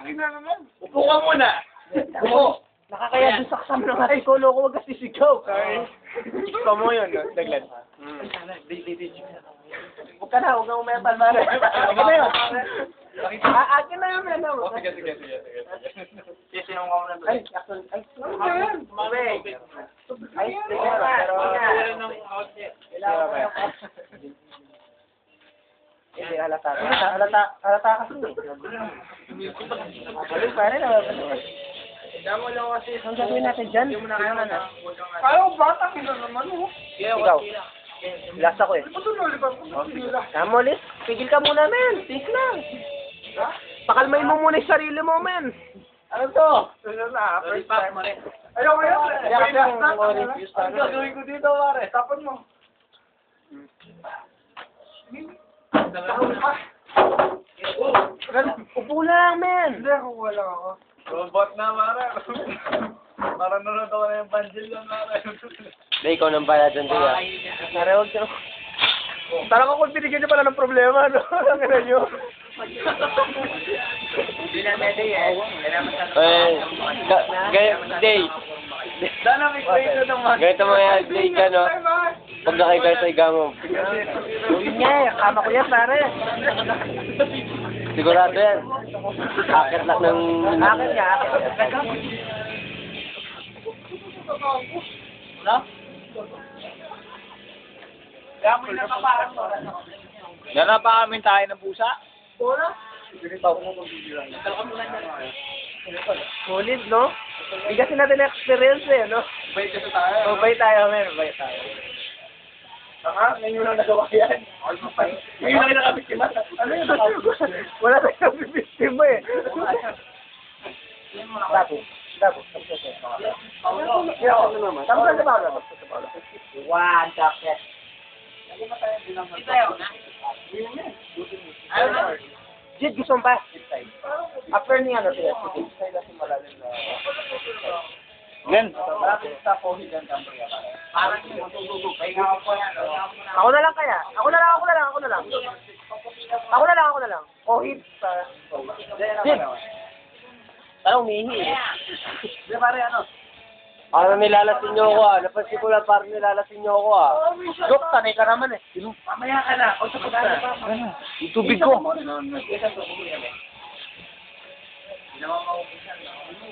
Akin na naman. Upo ka muna. Upo. Nakakaya doon sa kasama ng high school ko, wag kasi sigaw. Gusto mo yun, no? Daglan. Huwag ka na, huwag kang umetal, mare. Akin na yun. Akin na yun, men. Sige. Sinong ko na doon? Ay, actually, ay, mabig. Ay, hindi, halata kasi. Pare na. Ang gagawin natin dyan? Kaya bata, kita naman, oh. Ikaw. Last ako eh. Tama ulit. Pigil ka muna, men. Tis lang. Pakalmain mo muna yung sarili mo, men. Ano to? Ano na, first time. Ayaw ko yun. Ano gagawin ko dito, pare? Tapan mo. Upo lang, men. Hindi, kukuha lang ako. Robot na, pare. Parang nanonood ako na yung banjil lang, pare. Hindi, ikaw nang bala dyan, diya. Pare, huwag ka. Parang ako binigyan niyo pala ng problema, no? Ang ina niyo. Hindi na pwede eh. Day. Sana may kwento ng mga... Ganito mo yan, Day ka, no? Pag nakikita sa iga mo. Yun nga eh, kama ko yan, pare. Sigurado yan. Akit lang ng... Akit nga, akit. Ano? Nanapamin tayo ng pusa? Wala. Sulit, no? Hindi kasi natin na-experience eh, no? Bait kasi tayo. Mabay tayo, men. Mabay tayo. Saka, ngayon lang nagawa yan. Ngayon lang nakabiktima. Ano yun? Wala tayong bibistima eh. Tapos. Tapos na ba? One, tapos. Jid, gusto mo pa? After niya, ano siya? Glenn. Ako na lang kaya. Ako na lang. Ohit. Jid. Parang umihi eh. Di pare, ano? Parang nilalasin niyo ako ah. Napansin ko lang parang nilalasin niyo ako ah. Dok, tanay ka naman eh. Mamaya ka na. O, tapos na. Yung tubig ko.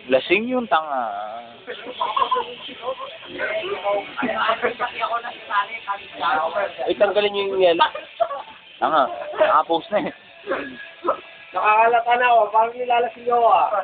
Lasing yung tanga. Ay, tanggalin niyo yung yelo. Tanga. Nakapost na eh. Nakakalata na ako. Parang nilalasin niyo ako ah.